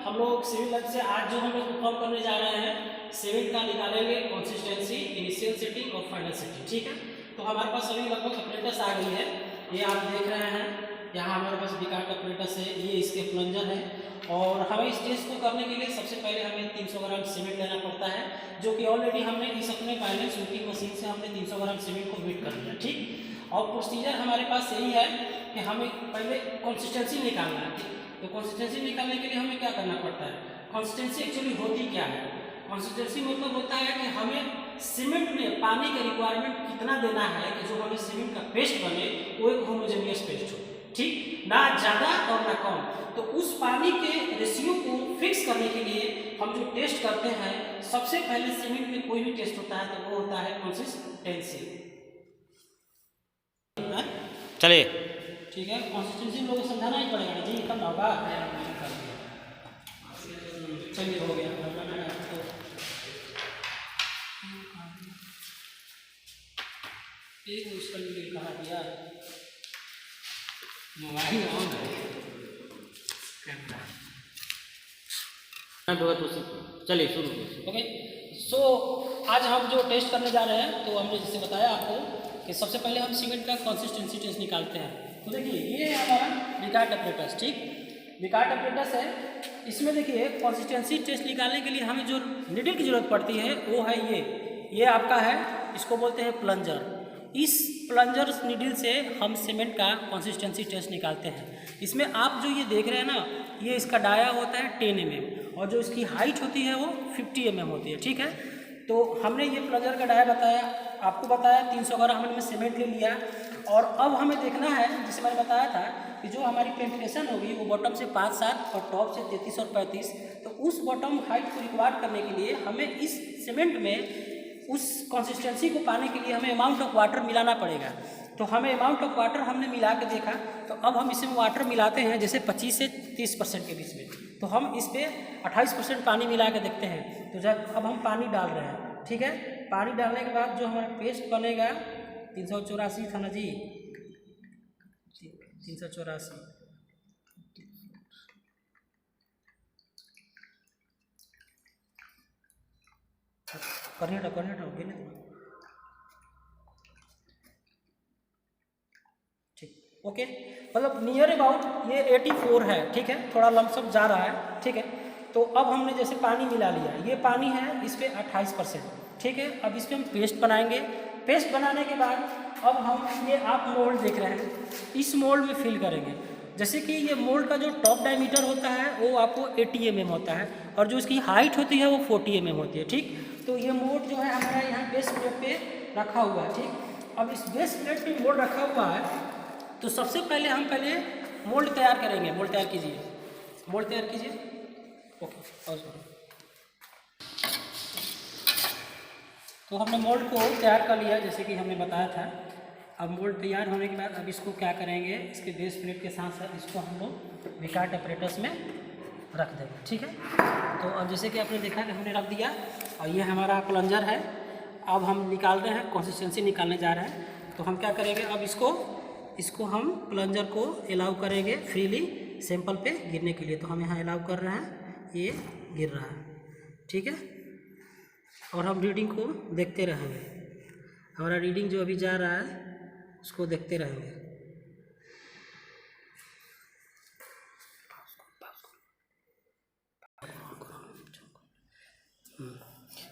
हम लोग civil line से आज जो हम लोग परफॉर्म करने जा रहे हैं सीमेंट का निकालेंगे कंसिस्टेंसी, इनिशियल सेटिंग और फाइनल सेटिंग। ठीक है, तो हमारे पास अभी लगभग अपरेटस आ गई है। ये आप देख रहे हैं, यहाँ हमारे पास बिकाट अपरेटस है, ये इसके प्लंजर है। और हमें इस टेस्ट को करने के लिए सबसे पहले हमें 300 ग्राम सीमेंट लेना पड़ता है, जो कि ऑलरेडी हमने इस अपने बैलेंस शूटिंग मशीन से हमने 300 ग्राम सीमेंट को हीट कर लिया। ठीक, और प्रोसीजर हमारे पास यही है कि हमें पहले कंसिस्टेंसी निकालना है। तो कंसिस्टेंसी निकालने के लिए हमें क्या करना पड़ता है? कंसिस्टेंसी एक्चुअली होती क्या है? कंसिस्टेंसी मतलब होता है कि हमें सीमेंट में पानी का रिक्वायरमेंट कितना देना है कि जो हमें सीमेंट का पेस्ट बने वो एक होमोजेनियस पेस्ट हो। ठीक, ना ज़्यादा और ना कम। तो उस पानी के रेशियो को फिक्स करने के लिए हम जो टेस्ट करते हैं, सबसे पहले सीमेंट में कोई भी टेस्ट होता है तो वो होता है कंसिस्टेंसी। चलिए ठीक है, कंसिस्टेंसी लोगों को समझाना ही पड़ेगा जी, कम होगा। चलिए हो गया। एक उसका कहा दिया मोबाइल ऑन है। चलिए शुरू। ओके, सो आज हम जो टेस्ट करने जा रहे हैं, तो हमने जैसे बताया आपको कि सबसे पहले हम सीमेंट का कंसिस्टेंसी टेस्ट निकालते हैं। तो देखिए ये हमारा बिकाट अपरेटस, ठीक, बिकाट अपरेटस है। इसमें देखिए कंसिस्टेंसी टेस्ट निकालने के लिए हमें जो नीडल की ज़रूरत पड़ती है वो है ये आपका है, इसको बोलते हैं प्लंजर। इस प्लंजर नीडल से हम सीमेंट का कंसिस्टेंसी टेस्ट निकालते हैं। इसमें आप जो ये देख रहे हैं ना, ये इसका डाया होता है 10 mm और जो इसकी हाइट होती है वो 50 mm होती है। ठीक है, तो हमने ये प्लंजर का डाया बताया, आपको बताया 300 ग्राम हमने सीमेंट ले लिया। और अब हमें देखना है, जैसे मैंने बताया था कि जो हमारी पेनिट्रेशन होगी वो बॉटम से 5-7 और टॉप से 33 और 35, तो उस बॉटम हाइट को रिक्वायर करने के लिए हमें इस सीमेंट में उस कंसिस्टेंसी को पाने के लिए हमें अमाउंट ऑफ वाटर मिलाना पड़ेगा। तो हमें अमाउंट ऑफ वाटर हमने मिला के देखा, तो अब हम इसमें वाटर मिलाते हैं जैसे 25 से 30% के बीच में। तो हम इस पर 28% पानी मिला के देखते हैं। तो जब अब हम पानी डाल रहे हैं, ठीक है, पानी डालने के बाद जो हमारा पेस्ट बनेगा 384 था ना जी, 384 करने गेले ठीक, ओके, मतलब नियर अबाउट ये 84 है। ठीक है, थोड़ा लमसम जा रहा है। ठीक है, तो अब हमने जैसे पानी मिला लिया, ये पानी है, इस पर 28%। ठीक है, अब इस पर हम पेस्ट बनाएंगे। पेस्ट बनाने के बाद अब हम ये आप मोल्ड देख रहे हैं, इस मोल्ड में फिल करेंगे। जैसे कि ये मोल्ड का जो टॉप डायमीटर होता है वो आपको 80 mm होता है और जो इसकी हाइट होती है वो 40 mm होती है। ठीक, तो ये मोल्ड जो है हमारा यहाँ बेस प्लेट पे रखा हुआ है। ठीक, अब इस बेस प्लेट पे मोल्ड रखा हुआ है, तो सबसे पहले हम मोल्ड तैयार करेंगे। मोल्ड तैयार कीजिए, मोल्ड तैयार कीजिए। ओके, तो हमने मोल्ड को तैयार कर लिया जैसे कि हमने बताया था। अब मोल्ड तैयार होने के बाद अब इसको क्या करेंगे, इसके बेस प्लेट के साथ साथ इसको हम लोग बिकाट अपरेटस में रख देंगे। ठीक है, तो अब जैसे कि आपने देखा कि हमने रख दिया और ये हमारा प्लंजर है। अब हम निकाल रहे हैं, कंसिस्टेंसी निकालने जा रहे हैं। तो हम क्या करेंगे, अब इसको हम प्लंजर को अलाउ करेंगे फ्रीली सैंपल पे गिरने के लिए। तो हम यहाँ अलाउ कर रहे हैं, ये गिर रहा है। ठीक है, और हम रीडिंग को देखते रहेंगे। हमारा रीडिंग जो अभी जा रहा है उसको देखते रहेंगे।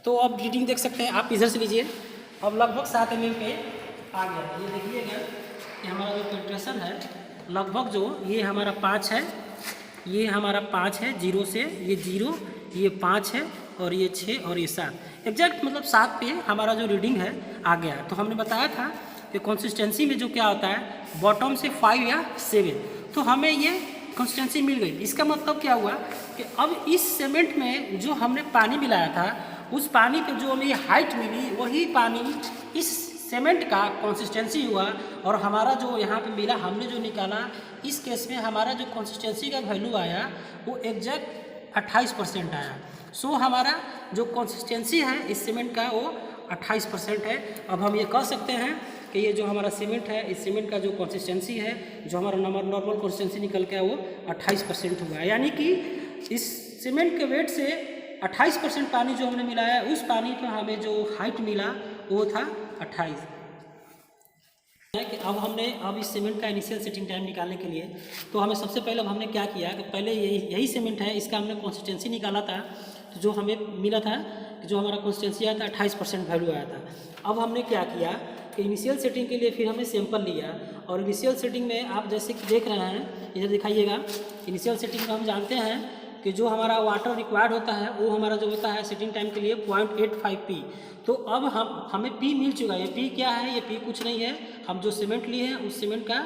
तो अब रीडिंग देख सकते हैं आप, इधर से लीजिए। अब लगभग 7 mm पे आ गया। ये देखिएगा कि हमारा जो पेनिट्रेशन है लगभग जो ये हमारा 5 है, ये हमारा 5 है 0 से, ये 0, ये 5 है और ये 6 और ये 7, एग्जैक्ट मतलब 7 पे हमारा जो रीडिंग है आ गया। तो हमने बताया था कि कंसिस्टेंसी में जो क्या होता है बॉटम से 5 या 7, तो हमें ये कंसिस्टेंसी मिल गई। इसका मतलब क्या हुआ कि अब इस सीमेंट में जो हमने पानी मिलाया था उस पानी पे जो हमें हाइट मिली वही पानी इस सीमेंट का कंसिस्टेंसी हुआ। और हमारा जो यहाँ पे मिला, हमने जो निकाला, इस केस में हमारा जो कंसिस्टेंसी का वैल्यू आया वो एग्जैक्ट 28% आया। सो हमारा जो कंसिस्टेंसी है इस सीमेंट का वो 28% है। अब हम ये कह सकते हैं कि ये जो हमारा सीमेंट है, इस सीमेंट का जो कंसिस्टेंसी है, जो हमारा नॉर्मल कंसिस्टेंसी निकल के वो 28% हुआ। यानी कि इस सीमेंट के वेट से 28% पानी जो हमने मिलाया, उस पानी का हमें जो हाइट मिला वो था 28 है कि अब इस सीमेंट का इनिशियल सेटिंग टाइम निकालने के लिए तो हमें सबसे पहले हमने क्या किया कि पहले यही सीमेंट है, इसका हमने कंसिस्टेंसी निकाला था, तो जो हमें मिला था कि जो हमारा कंसिस्टेंसी आया था 28% वैल्यू आया था। अब हमने क्या किया कि इनिशियल सेटिंग के लिए फिर हमने सैंपल लिया, और इनिशियल सेटिंग में आप जैसे कि देख रहे हैं, इधर दिखाइएगा, इनिशियल सेटिंग में हम जानते हैं कि जो हमारा वाटर रिक्वायर्ड होता है वो हमारा जो होता है सेटिंग टाइम के लिए 0.85 पी। तो अब हमें पी मिल चुका है। ये पी क्या है? ये पी कुछ नहीं है, हम जो सीमेंट लिए हैं उस सीमेंट का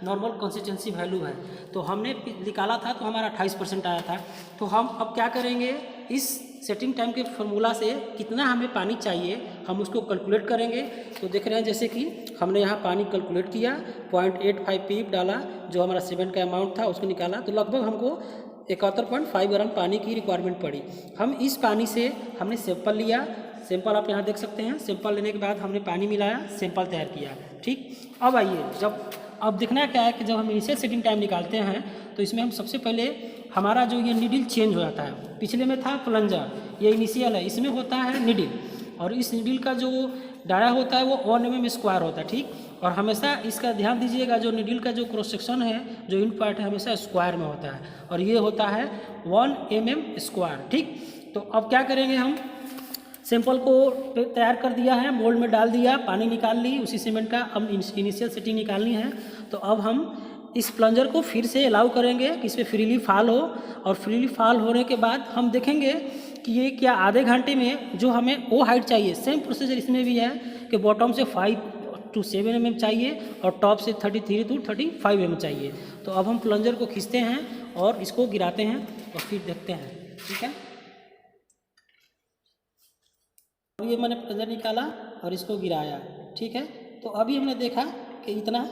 नॉर्मल कंसिस्टेंसी वैल्यू है। तो हमने निकाला था तो हमारा 28% आया था। तो हम अब क्या करेंगे, इस सेटिंग टाइम के फार्मूला से कितना हमें पानी चाहिए हम उसको कैलकुलेट करेंगे। तो देख रहे हैं जैसे कि हमने यहाँ पानी कैलकुलेट किया, 0.85 पी डाला, जो हमारा सीमेंट का अमाउंट था उसको निकाला, तो लगभग हमको 71.5 ग्राम पानी की रिक्वायरमेंट पड़ी। हम इस पानी से हमने सैंपल लिया, सैंपल आप यहाँ देख सकते हैं, सैंपल लेने के बाद हमने पानी मिलाया, सैंपल तैयार किया। ठीक, अब आइए, अब देखना क्या है कि जब हम इनिशियल सेटिंग टाइम निकालते हैं तो इसमें हम सबसे पहले हमारा जो ये नीडल चेंज हो जाता है। पिछले में था प्लंजर, ये इनिशियल है, इसमें होता है नीडल, और इस नीडल का जो डाया होता है वो 1 mm स्क्वायर होता है। ठीक, और हमेशा इसका ध्यान दीजिएगा, जो नीडल का जो क्रॉस सेक्शन है, जो इन पार्ट है, हमेशा स्क्वायर में होता है, और ये होता है 1 mm स्क्वायर। ठीक, तो अब क्या करेंगे, हम सैंपल को तैयार कर दिया है, मोल्ड में डाल दिया, पानी निकाल ली उसी सीमेंट का, अब इनिशियल सेटिंग निकालनी है। तो अब हम इस प्लंजर को फिर से अलाउ करेंगे कि इस पर फ्रीली फॉल हो, और फ्रीली फॉल होने के बाद हम देखेंगे कि ये क्या आधे घंटे में जो हमें वो हाइट चाहिए, सेम प्रोसीजर इसमें भी है कि बॉटम से 5 to 7 mm चाहिए और टॉप से 33 to 35 mm चाहिए। तो अब हम प्लंजर को खींचते हैं और इसको गिराते हैं और फिर देखते हैं। ठीक है, ये मैंने प्लंजर निकाला और इसको गिराया। ठीक है, तो अभी हमने देखा कि इतना